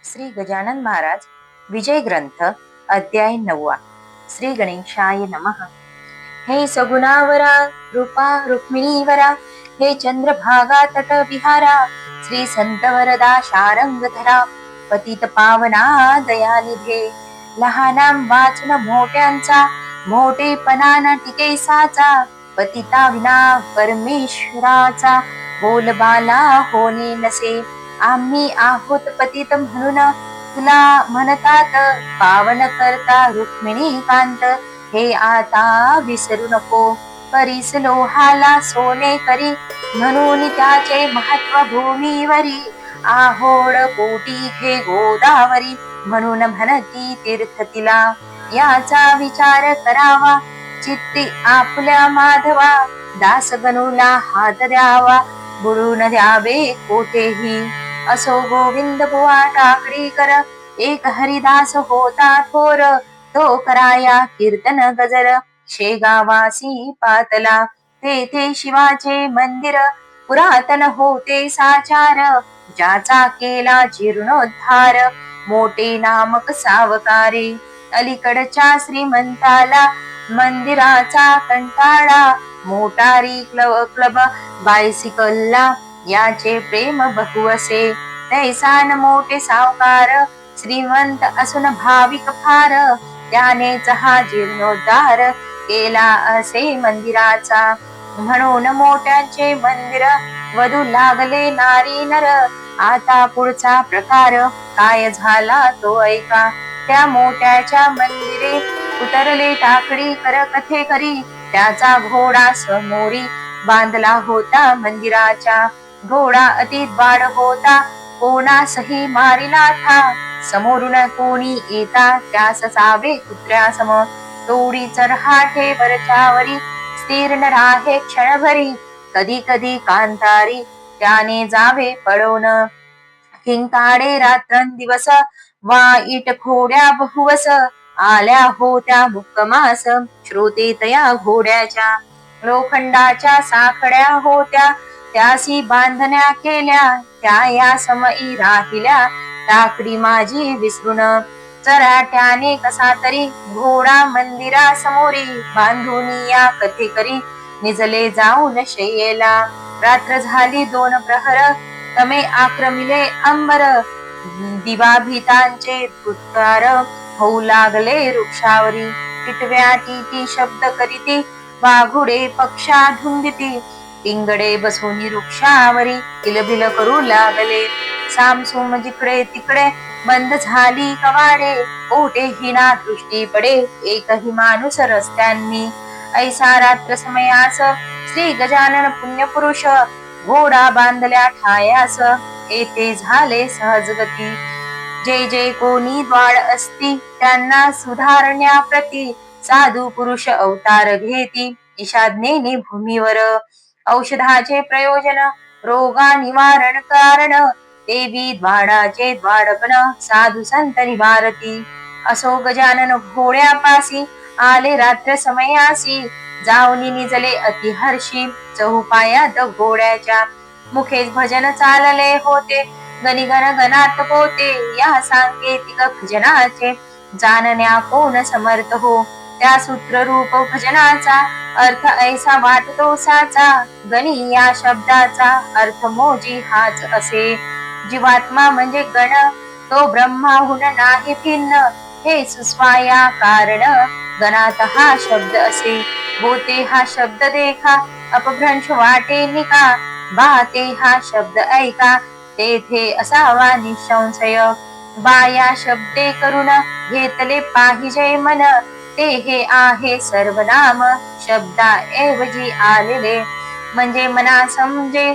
श्री गजानन महाराज विजय ग्रंथ अध्याय 9. श्री गणेशाय नमः. हे सगुणावरा रूपा रुक्मिणीवरा, हे चंद्रभागा तट विहारा, श्री संत वरदा शारंगधरा, पतित पावना दयानिधे. लहानां वाचन मोठ्यांचा, मोठेपणा टिके साचा, पतिता विना परमेश्वराचा, बोलबाला होणे नसे. आम्ही आहोत पतित म्हणून तुला म्हणतात, पावन करता रुक्मिणी कांत. हे आता विसरू नको, करीस लोहाला सोने करी, म्हणून त्याचे महत्व भूमीवरी. आहोड कोटी हे गोदावरी, म्हणून म्हणती तीर्थ तिला. याचा विचार करावा चित्ती आपल्या माधवा, दास गणूला हात द्यावा, बुडून द्यावे कोठेही. असो गोविंद बुवा टाकडी कर, एक हरिदास होता थोर, तो कराया कीर्तन गजर. शेगावासी पातला तेथे शिवाचे मंदिर, पुरातन होते साचार, ज्याचा केला जीर्णोद्धार. मोठे नामक सावकारे, अलीकडच्या श्रीमंताला मंदिराचा कंटाळा. मोटारी क्लब बायसिकलला याचे प्रेम बहु असे. तैसान मोठे सावकार, श्रीमंत असून भाविक फार, त्यानेच हा जीर्णोद्धार केला असे मंदिराचा. म्हणून मोठ्यांचे मंदिर वधू लागले नारी नर. आता पुढचा प्रकार काय झाला तो ऐका. त्या मोठ्याच्या मंदिरे उतरले टाकडी कर कथे करी, त्याचा घोडा समोरी बांधला होता मंदिराच्या. घोडा अति वाढ होता, कोणासही मारिला था. समोरून कोणी येता त्यास सावे कुत्र्यासम. तोडी चरहाटे वरच्यावरी, स्थिर न राहे क्षणभरी. कधी कधी कांतारी त्याने जावे पळवून. किंकाडे रात्रंदिवस वाईट खोड्या बहुवस. आल्या होत्या मुक्कमास श्रोते तया घोड्याच्या. लोखंडाच्या साखड्या होत्या त्यासी बांधण्या केल्या, त्या या समई राहिल्या टाकडी माझी विसरून. चराट्याने कसा तरी घोडा मंदिरा समोरी, बांधून या कथे करी निजले जाऊन शय्येला. रात्र झाली 2 प्रहर, तमे आक्रमिले अंबर. दिवाभितांचे फुत्कार होऊ लागले वृक्षावरी. टिटव्या टिटी शब्द करीती, वाघुडे पक्षा ढुंडिती. पिंगडे बसून वृक्षावरी किलबिल करू लागले. सामसूम जिकडे तिकडे बंद झाली कवाडे. कोठेही ना दृष्टी पडे एकही माणूस रस्त्यांनी. ऐसा रात्र समयास श्री गजानन पुण्यपुरुष, घोडा बांधल्या ठायास येथे झाले सहजगती. जे जे कोणी द्वाड असती त्यांना सुधारण्याप्रती, साधू पुरुष अवतार घेती ईशाज्ञेने भूमीवर. औषधाचे प्रयोजन रोगा निवारण कारण, देवी द्वाडाचे द्वाडपण साधू संत निवारती. असो गजानन घोड्यापासी आले रात्र समयासी, जाऊनी निजले अतिहर्षी चहुपायात घोड्याच्या. मुखेच भजन चालले होते, गणिगण गणात पोते. या सांकेतिक भजनाचे जाणण्या कोण समर्थ हो. त्या सूत्ररूप भजनाचा अर्थ ऐसा वाटतो साचा. गणी या शब्दाचा अर्थ मोजी हाच असे. जीवात्मा म्हणजे गण, तो ब्रह्माहून नाही भिन्न. हे सुस्वाया कारण गणात हा शब्द असे. बोते हा शब्द देखा, अपभ्रंश वाटे निका. बाते हा शब्द ऐका, तेथे असावा निसंशय. बाया शब्दे करून घेतले पाहिजे मन, ते हे आहे सर्वनाम शब्दाऐवजी आलेले. म्हणजे मना समजे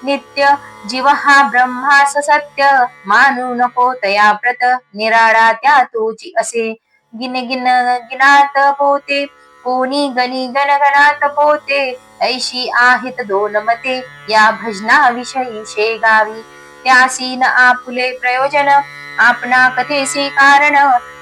नित्य जीव हा ब्रह्मास सत्य. मानू नको तया प्रत, निराळा त्या तोची असे. गिन गिन गिनात पोते, कोणी गणी गण गणात पोते. ऐशी आहेत 2 मते या भजनाविषयी शेगावी. त्यासी न आपुले प्रयोजन, आपणा कथेसी कारण.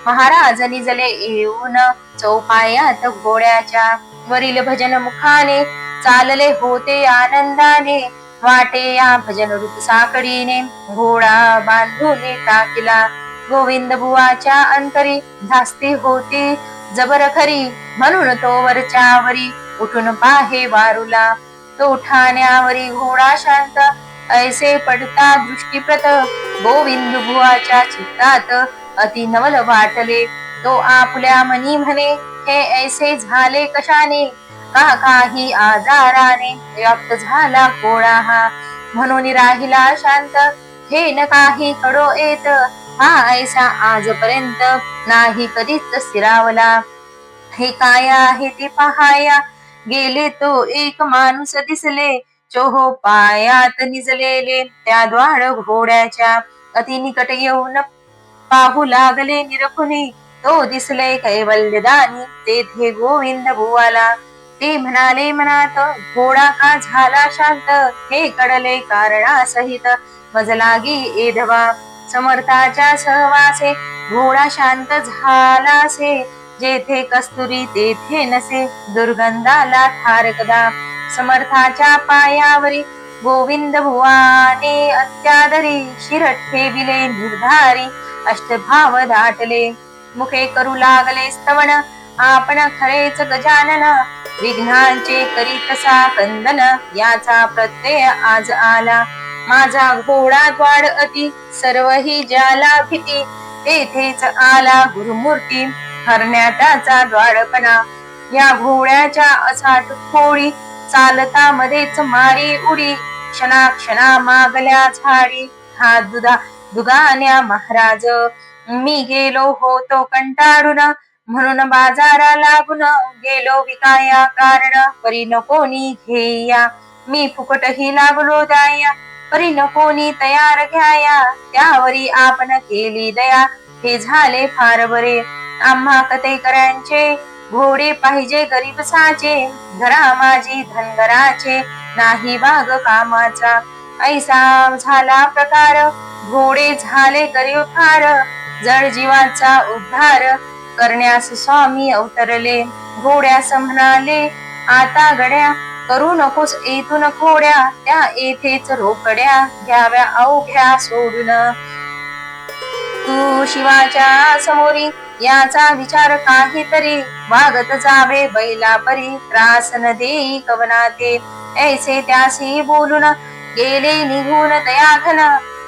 महाराज निजले येऊन चौपायात घोड्याच्या. वरील भजन मुखाने चालले होते आनंदाने. वाटे या भजन ऋत साकडीने घोडा बांधून टाकिला. गोविंद बुवाच्या अंतरी धास्ती होती जबर खरी, म्हणून तो वरच्यावरी उठून पाहे वारुला. तो ठाण्यावरी घोडा शांत ऐसे पडता दृष्टीप्रत, गोविंद बुवाच्या चित्तात अति नवल वाटले. तो आपुल्या मनी म्हणे, हे ऐसे झाले कशाने, का काही आजाराने व्याप्त झाला गोळा हा, म्हणून राहिला शांत, हे न काही कडो येत, हा ऐसा आजपर्यंत नाही कधीच स्थिरावला. हे काय आहे ते पहाया गेले, तो एक माणूस दिसले, चोहो पायात निजलेले. त्या द्वाड घोड्याच्या अति निकट येऊन पाहू लागले निरखुनी, तो दिसले कैवल्यदानी तेथे गोविंद बुवाला. ते म्हणाले मनात, घोडा का झाला शांत, हे कडले कारणासहित मज लागी एधवा. समर्थाच्या सहवासे घोडा शांत झालासे, जेथे कस्तुरी तेथे नसे, दुर्गंधाला ठारकदा. समर्थाच्या पायावरी गोविंद भुवाने अत्यादरी, शिर ठेविले निर्धारी, अष्टभाव दाटले. मुखे करू लागले स्तवन, आपण खरेच गजानन, विघ्नांचे करीतसा कंदन, याचा प्रत्यय आज आला. माझा घोडा द्वाड अति सर्वही ज्याला भीती, तेथेच आला गुरुमूर्ती, हरण्या त्याचा द्वाडपणा. या घोड्याच्या असाट खोडी, चालता मध्येच मारी उडी, क्षणा मागल्या झाडी, हा दुगान्या महाराज. मी गेलो होतो कंटाळून, म्हणून बाजारा लागून, गेलो विकाया कारण, परी न कोणी घेया, मी फुकटही लागलो द्याया, परी न कोणी तयार घ्याया, त्यावरी आपण केली दया, हे झाले फार बरे. आम्हा कथेकरांचे घोडे पाहिजे गरीब साचे, घरा माझी धनगराचे नाही वाग कामाचा. ऐसा झाला प्रकार, घोडे झाले गरीब फार, जड जीवाचा उद्धार करण्यास स्वामी अवतरले. घोड्यास म्हणाले, आता गड्या करू नकोस येथून खोड्या, त्या येथेच रोकड्या घ्याव्या अवघ्या सोडून. तू शिवाच्या समोरी याचा विचार काहीतरी, वागत जावे बैला परी, त्रास न देई कवनाते. ऐसे त्यासी बोलून गेले निघून दयाघन,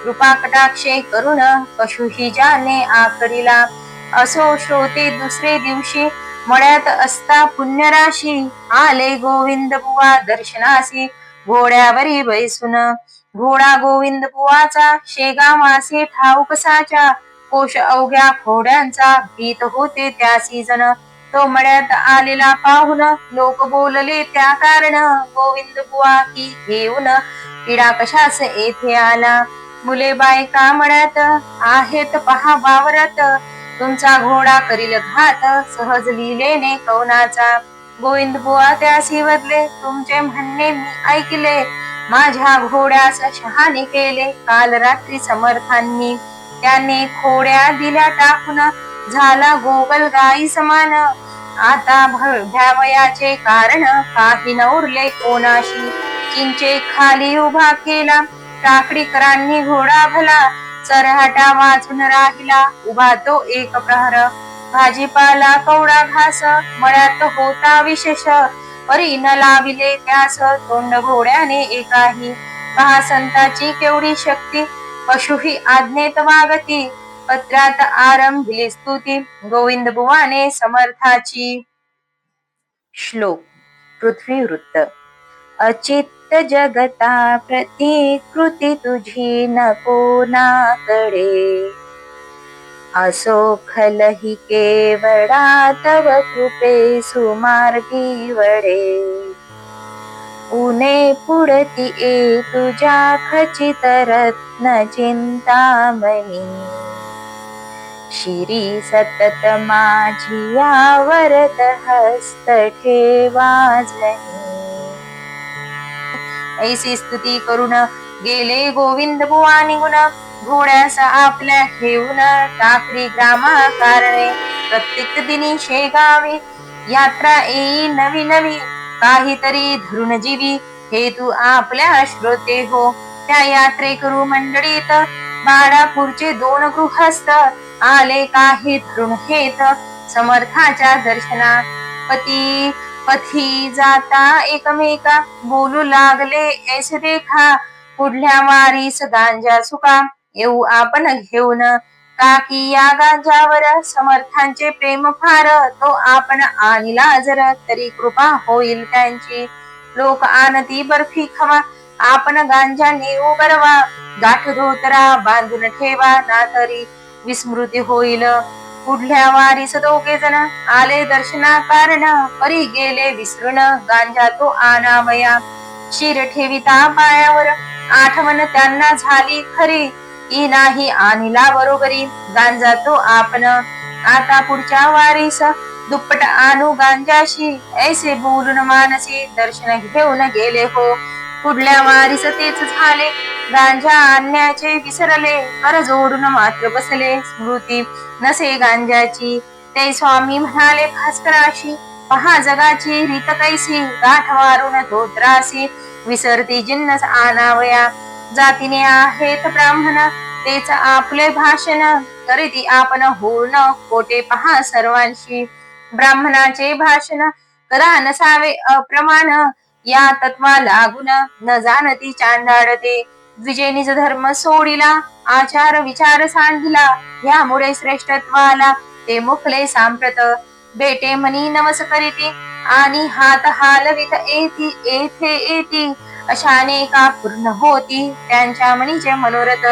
कृपा कटाक्षे करून कशुही जाने आकडीला. असो श्रोते दुसरे दिवशी मळ्यात असता पुण्यराशी, आले गोविंद बुवा दर्शनासी घोड्यावरी बैसून. घोडा गोविंद बुवाचा शेगावासी ठाऊक साचा, कोश अवघ्या घोड्यांचा भीत होते त्यासी जण. तो मळ्यात आलेला पाहून लोक बोलले त्या कारण, गोविंद बुवा की घेऊन पिढा कशास येथे आला. मुले बायका मळ्यात आहेत पहा वावरत, तुमचा घोडा करील घात सहज लिहिलेने कवनाचा. गोविंद बुवा त्यासी बदले, तुमचे म्हणणे मी ऐकले, माझ्या घोड्यास शहाणे केले काल रात्री समर्थांनी. त्याने खोड्या दिल्या टाकून, झाला गोगल गाई समान. आता भ्यावयाचे कारण काही न उरले कोणाशी, चिंचे खाली उभा केला टाकडीकरांनी घोडा भला. चरहाटा वाचून राहिला उभा तो एक प्रहर, भाजीपाला कवडा घास मळ्यात होता विशेष, परी न लाविले त्यास तोंड घोड्याने एकाही. पहा संताची केवढी शक्ती, पशुही आज्ञेत वागती, पत्रात आरंभिली स्तुती, गोविंद बुवाने समर्थाची. श्लोक. पृथ्वी वृत्त. अचित्त जगता प्रतिकृती तुझी न कोणाकडे, असो खलही केवळा तव कृपे सुमार्गी वडे. उने पुढती ए तुझ्या खचित रत्न चिंतामणी, शिरी सतत माझी यावरत हस्त ठेवाजणी. ऐसी स्तुती करून गेले गोविंद बुवा निघून, घोड्यास आपल्या घेऊन टाकरी ग्रामा कारणे. प्रत्येक दिनी शेगावी यात्रा येई नवी नवी, काहीतरी धरून जीवी हे तू आपल्या श्रोते हो. त्या यात्रेकरू मंडळीत बाळापूरचे 2 गृहस्थ आले काही धरून हेत. समर्थाच्या दर्शना पती पथी जाता एकमेका बोलू लागले ऐसे देखा. पुढल्या वारीस गांजा सुका येऊ आपण घेऊन. काकी या गांजावर समर्थांचे प्रेम फार. तो आपण आणला जर तरी कृपा होईल त्यांची. लोक आणती बर्फी खवा आपण गांजा नेऊ बरवा. गाठ धोतरा बांधून ठेवा ना तरी विस्मृती होईल. पुढल्या वारीस 2 जण आले दर्शना कारण. परी गेले विसरून गांजा तो आणावया. शिर ठेविता पायावर आठवण त्यांना झाली खरी. की नाही आणला बरोबरी गांजा तो आपण. आता पुढच्या वारीस दुप्पट आणू गांजाशी ऐसे बोलून मानसी दर्शन घेऊन गेले हो. पुढल्या वारीस तेच झाले. गांजा आणण्याचे विसरले. कर जोडून मात्र बसले. स्मृती नसे गांजाची. ते स्वामी म्हणाले भास्कराशी पहा जगाची रीत कैसी. गाठ मारून धोत्रासी विसरती जिन्नस आणावया. जातीने आहेत ब्राह्मण तेच आपले भाषण. करीती आपण होऊन कोटे पहा सर्वांशी. ब्राह्मणाचे भाषण करा नसावे अप्रमाण. या तत्वा लागून न जाणती चांडाळते. द्विजे निज धर्म सोडिला आचार विचार सांडिला. यामुळे श्रेष्ठत्वाला ते मुखले सांप्रत. बेटे मनी नमस करीती आणि हात हालवित येती येथे येती. अशाने का पूर्ण होती त्यांच्या मनीचे मनोरथ.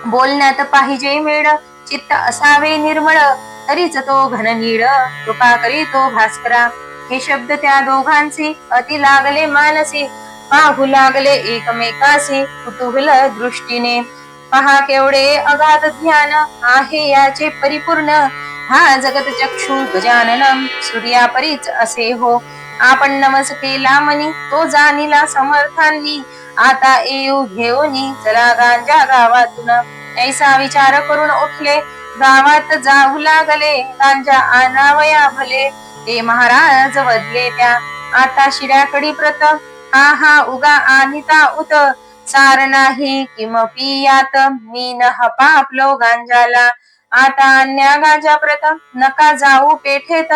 बोलण्यात पाहिजे मेळ चित्त असावे निर्मळ. तरीच तो घननीळ कृपा करीतो भास्करा. हे शब्द त्या दोघांचे अति लागले मानसी. पाहू लागले एकमेकासी कुतूहल दृष्टीने. पहा केवढे अगाध ध्यान आहे याचे परिपूर्ण. हा जगत चक्षु गजानन सूर्यापरीच असे हो. आपण नमस केला मनी तो जाणीला समर्थांनी. आता येऊ घेऊनी चला गांजा गावातून. ऐसा विचार करून उठले गावात जाऊ लागले. गांजा आणावया भले ते महाराज वदले त्या. आता शिड्याकडी प्रत हा उगा आनिता उत. सार नाही किमपि यात मी न हपापलो गांजाला. आता अन्या गांजा प्रत नका जाऊ पेठेत.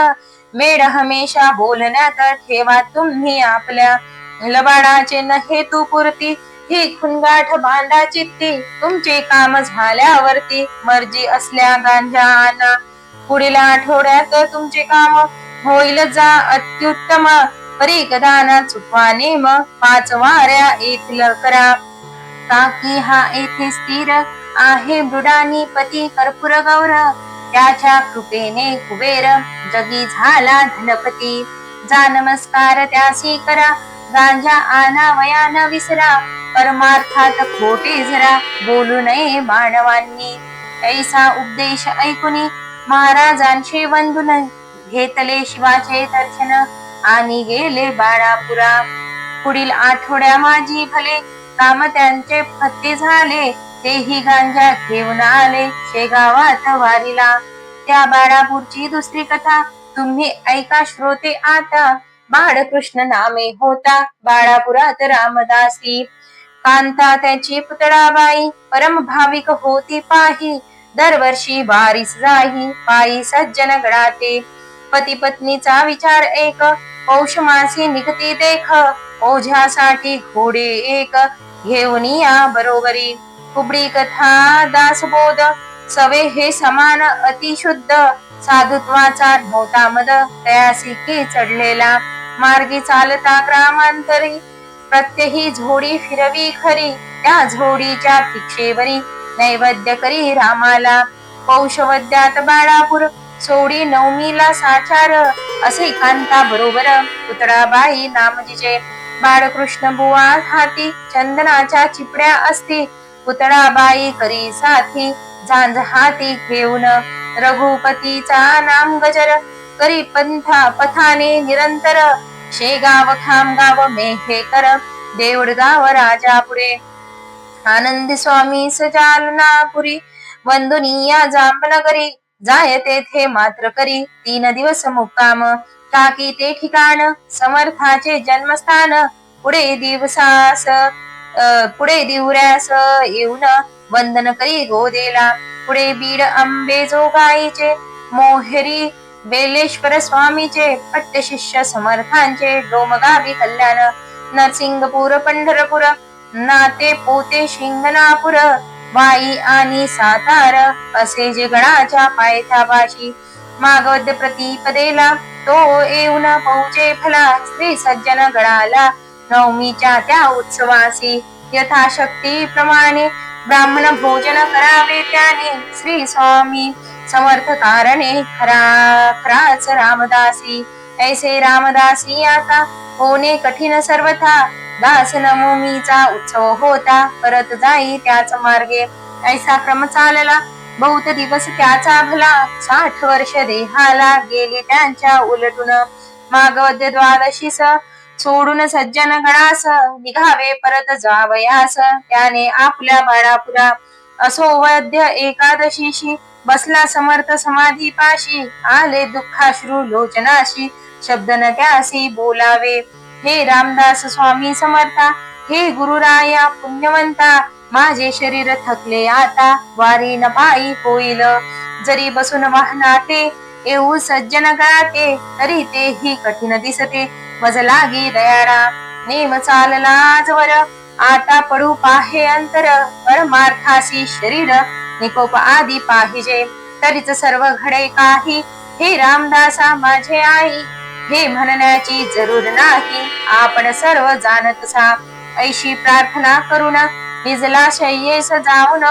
मेड हमेशा बोलण्यात ठेवा तुम्ही आपल्या. लबाडाचे न हेतू पुरती ही खुनगाठ बांधा चित्ती. तुमचे काम झाल्यावरती मर्जी असल्या गांजा आणा. पुढील आठवड्यात तुमचे काम होईल जा अत्युत्तम. परी कदाना चुकवा नेम 5 वाऱ्या येथील करा. काकी हा येथे स्थिर आहे मृडानी पती कर्पूर गौर. त्याच्या कृपेने कुबेर जगी झाला धनपती. जा नमस्कार त्यासी करा गांजा आणावया न विसरा. परमार्थात खोटे जरा बोलू नये मानवांनी. ऐसा उपदेश ऐकुनी महाराजांशी वंदून घेतले शिवाचे दर्शन आणि गेले बाळापुरा. पुढील आठवड्या माझी भले काम त्यांचे फत्ते झाले. तेही गांजा घेऊन आले शेगावात वारीला. त्या बाळापूरची दुसरी कथा तुम्ही ऐका श्रोते आता. बाळकृष्ण नामे होता बाळापुरात रामदासी. कांता त्याची पुतळाबाई परम भाविक होती पाही. दरवर्षी वारीस जाही पायी सज्जन गडाते. पती पत्नीचा विचार एक पौष मासी निघती देख. ओझ्यासाठी घोडे एक घेऊन या बरोबरी. कुबडी कथा दासबोध सवे हे समान अतिशुद्ध. साधुत्वाचा नव्हता मद तयासी की चढलेला. मार्गी चालता ग्रामांतरी प्रत्यही झोडी फिरवी खरी. त्या झोडीच्या भिक्षेवरी नैवेद्य करी रामाला. पौषवद्यात बाळापूर सोडी नवमीला साचार. असे कांता बरोबर पुतळाबाई नाम जिचे. बाळकृष्ण बुवा हाती चंदनाच्या चिपड्या असती. पुतळाबाई करी साथी झांज हाती घेऊन. रघुपतीचा नाम गजर करी पथाने निरंतर. शेगाव खामगाव मेहेकर देऊळगाव राजापुरे. आनंदी स्वामी सजालनापुरी वंदुनिया जांबनगरी. जाय तेथे मात्र करी 3 दिवस मुक्काम. टाकी ते ठिकाण समर्थाचे जन्मस्थान. पुढे दिवऱ्यास येऊन वंदन करी गोदेला. पुढे बीड आंबे जोगाईचे, मोहेरी बेलेश्वर स्वामीचे, पट्टशिष्य समर्थांचे, डोमगावी कल्याण, नरसिंगपूर पंढरपूर, नाते पोते शिंगणापूर, वाई आणि सातार, असे जे गडाच्या पायथ्यापाशी मागवद्य प्रतिपदेला तो येऊन पहुचे फला. श्री सज्जन गडाला नवमीच्या त्या उत्सवासी यथाशक्ती प्रमाणे ब्राह्मण भोजन करावे त्याने. श्री स्वामी समर्थ कारणे खराच रामदासी, ऐसे रामदासी आता होणे कठीण सर्वथा. दास नवमीचा उत्सव होता, परत जाई त्याच मार्गे. ऐसा क्रम चालला बहुत दिवस त्याचा भला, 60 वर्ष देहाला गेली त्यांच्या उलटून. मागवद्य द्वादशीस सोडून सज्जन गडास, निघावे परत जावयास त्याने आपल्या बाळापुरा. असो वद्य एकादशीशी बसला समर्थ समाधीपाशी, आले दुःखाश्रू लोचनाशी शब्द न त्यासी बोलावे. हे रामदास स्वामी समर्था, हे गुरुराया पुण्यवंता, माझे शरीर थकले आता, वारी न पायी होईल. जरी बसून वाहनाते येऊ सज्जन गळाते, तरी तेही कठीण दिसते. मज लागी दयाळा नेम चालला आजवर, आता पडू पाहे अंतर, परमार्थासी शरीर निकोप आदी पाहिजे. तरीच सर्व घडे काही, हे रामदासा माझे आई, हे म्हणण्याची जरूर नाही, आपण सर्व जाणतसा. ऐशी प्रार्थना करून निजला शय्येस जाऊन,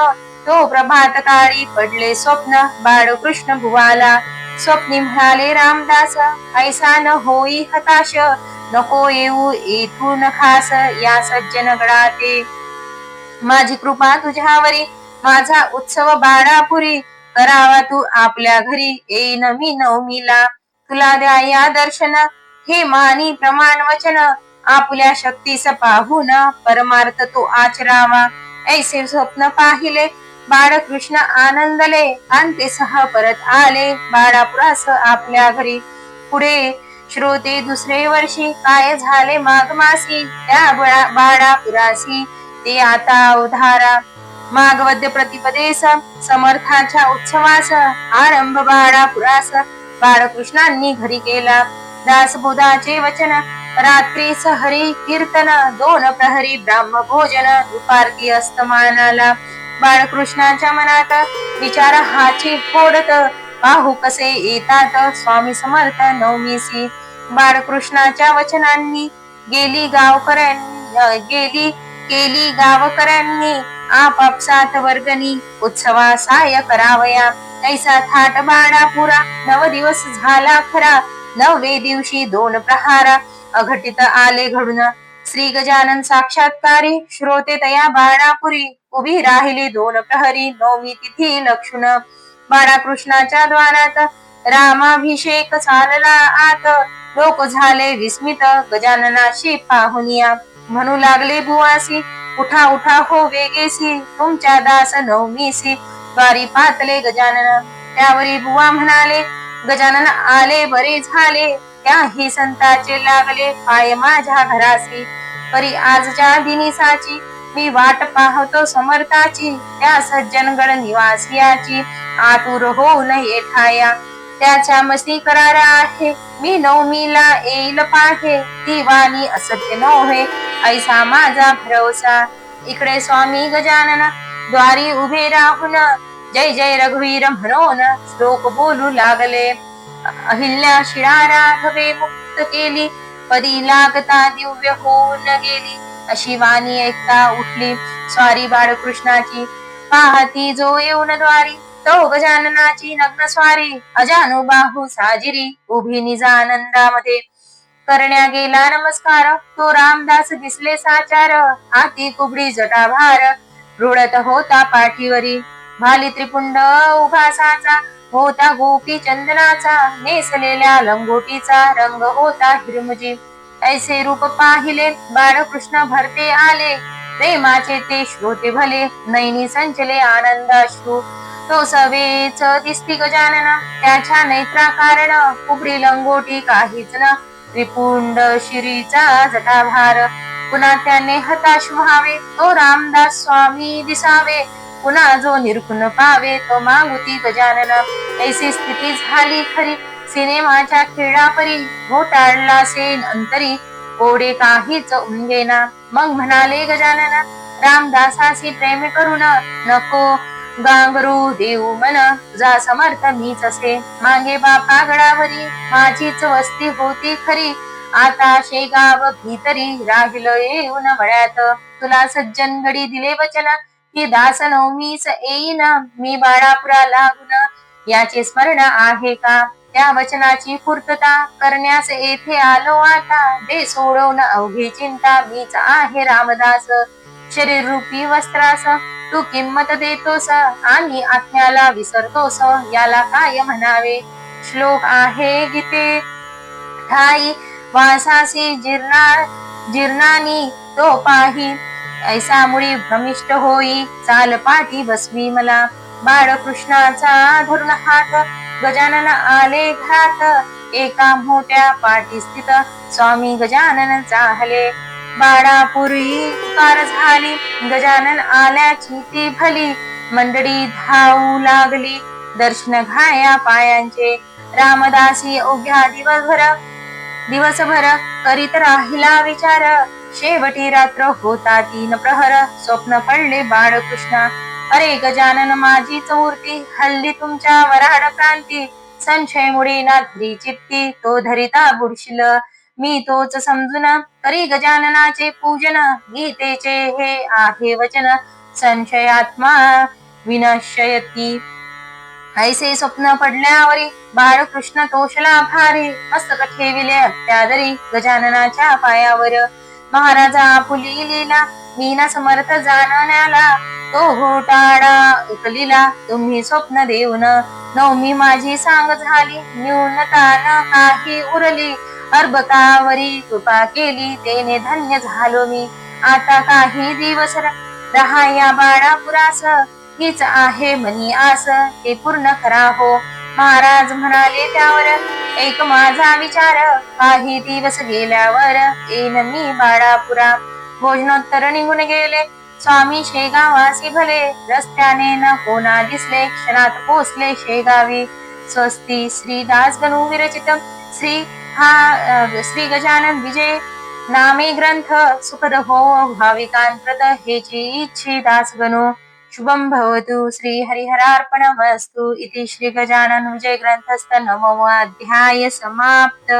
तो प्रभात काळी पडले स्वप्न बाळकृष्ण भुवाला. स्वप्नी म्हणाले रामदास, ऐसा न होई हताश, नको येऊ येथून खास या सज्जन गडाते. माझी कृपा तुझ्यावरी, माझा उत्सव बाळापुरी, करावा तू आपल्या घरी, येईन मी नवमीला. तुला द्या या दर्शन, हे मानी प्रमाण वचन, आपल्या शक्तीस पाहून परमार्थ तो आचरावा. ऐसे स्वप्न पाहिले बाळकृष्ण आनंदले, अंते सह परत आले बाळापुरास आपल्या घरी. पुढे श्रोते दुसरे वर्षी काय झाले माघ मासी, त्या बाळापुरासी ते आता अवधारा. माघवद्य प्रतिपदेस समर्थाच्या उत्सवास, आरंभ बाळापुरास बाळकृष्णांनी घरी केला. दासबोधाचे वचन, रात्रीस हरी कीर्तन, 2 प्रहरी ब्राह्म भोजन, दुपारती अस्तमानाला. बाळकृष्णाच्या मनात विचार हाची फोडत, पाहू कसे येतात स्वामी समर्थ नवमीसी. बाळकृष्णाच्या वचनांनी केली गावकऱ्यांनी आपापसात वर्गणी, उत्सवा साय करावया. ऐसा थाट बाळापुरा 9 दिवस झाला खरा, 9वे दिवशी 2 प्रहारा अघटित आले घडून. श्री गजानन साक्षात्कारी, श्रोते तया बाळापुरी, उभी राहिली 2 प्रहरी, नवमी तिथी लक्षुण. बाळाकृष्णाच्या द्वारात रामाभिषेक चालला आत, लोक झाले विस्मित गजाननाशी पाहुनिया. म्हणू लागले बुवासी, उठा उठा हो वेगेसी, तुमच्या दास नवमीसी. द्वारी पातले गजानन, त्यावरी बुवा म्हणाले, गजानन आले बरे झाले, त्याही संताचे लागले पाय माझ्या घरासी. परी आजच्या दिनीसाची मी वाट पाहतो समर्थाची, त्या सज्जनगड निवासियाची आतुर होऊन येठाया. त्याच्या मस्ती करार आहे, मी नवमीला येईल पाहे, ती वाणी असत्य नव्हे ऐसा माझा भरवसा. इकडे स्वामी गजानन द्वारी उभे राहून, जय जय रघुवीर म्हणून श्लोक बोलू लागले. अहिल्या शिळा राघवे मुक्त केली, पदी लागता दिव्य होऊन गेली, अशी वाणी ऐकता उठली स्वारी बाळकृष्णाची. पाहती जो येऊन द्वारी, तो गजाननाची नग्न स्वारी, अजानुबाहू साजिरी उभी निजानंदामध्ये. करण्या गेला नमस्कार, तो रामदास दिसले साचार, हाती कुबडी जटाभार रुळत होता पाठीवरी. भाली त्रिपुंड उभासाचा होता गोपी चंदनाचा, नेसलेल्या लंगोटीचा रंग होता हिरमुजी. ऐसे रूप पाहिले बाळकृष्ण भरते आले, प्रेमाचे ते श्रोते भले, नैनी संचले आनंदाश्रू. तो सवेच दिसती गजानन, त्याच्या नेत्रा कारण, कुबडी लंगोटी काहीच न, त्रिपुंड शिरीचा जटाभार. पुन्हा त्याने हताश व्हावे तो रामदास स्वामी दिसावे, पुन्हा जो निरखून पावे तो मागुती गजानन. ऐसी स्थिती झाली खरी सिनेमाच्या खेळापरी, घोटाळला सेन अंतरी कोडे काहीच उमगेना. मग म्हणाले गजानन रामदासासी प्रेम करून, नको गांगरू देऊ मन, तुझा समर्थ मीच असे. मागे बापा गडावरी माझीच वस्ती होती खरी, आता शेगाव भीतरी राहिलं येऊन मळ्यात. तुला सज्जन गडी दिले वचन की दास नवमीच येईन, मी बाळापुरा लागून याचे स्मरण आहे का? त्या वचनाची पूर्तता करण्यास येथे आलो आता. दे सोडवून अवघी चिंता मीच आहे रामदास. शरीर रूपी वस्त्रास तू किंमत देतोस आणि आत्म्याला विसरतोस, याला काय म्हणावे? श्लोक आहे गीते ठाई, वासासी जीर्णानी तो पाही, ऐसा मुळी भ्रमिष्ट होई चाल पाठी बसवी मला. बाळकृष्णाचा धरून हात गजानन आले घरात, एका मोठ्या पाठी स्थित स्वामी गजानन चाहले. बाळापुरी पुकार झाली गजानन आल्याची ती भली, मंडळी धावू लागली दर्शन घाया पायांचे. रामदासी अवघ्या दिवसभर करीत राहिला विचार, शेवटी रात्र होता 3 प्रहर, स्वप्न पडले बाळकृष्णा. अरे गजानन माझी चौरती हल्ली तुमच्या वराड प्रांती, संशय मुळे ना धरी चित्ती तो धरिता बुडशील. मी तोच समजून करी गजाननाचे पूजन, गीतेचे हे आहे वचन, संशयात्मा विनश्यती. ऐसे स्वप्न पडल्यावरी बाळकृष्ण तोषला भारी, मस्तक ठेविले अत्यादरी गजाननाच्या पायावर. महाराजा आपुली लीला मीना समर्थ जाणण्याला, तो घोटाळा उकलीला तुम्ही स्वप्न देऊन. नवमी माझी सांग झाली न्यूनता न काही उरली, अर्भकावरी कृपा केली तेने धन्य झालो मी. आता काही दिवस रहा या बाळापुरास, हीच आहे मनी आस ते पूर्ण करा हो. महाराज म्हणाले त्यावर एक माझा विचार, काही दिवस गेल्यावर येईन मी बाळापुरा. भोजनोत्तर निघून गेले स्वामी शेगावासी भले, रस्त्याने न कोणा दिसले क्षणात पोचले शेगावी. स्वस्ती श्री दासगणू विरचित श्री गजानन विजय नामे ग्रंथ, सुखद हो भाविकांप्रत हेची इच्छी दासगणू. शुभम भवतु. श्री हरिहरार्पणमस्तु. इति श्री गजानन विजय ग्रंथस्थ 9वा अध्याय समाप्त.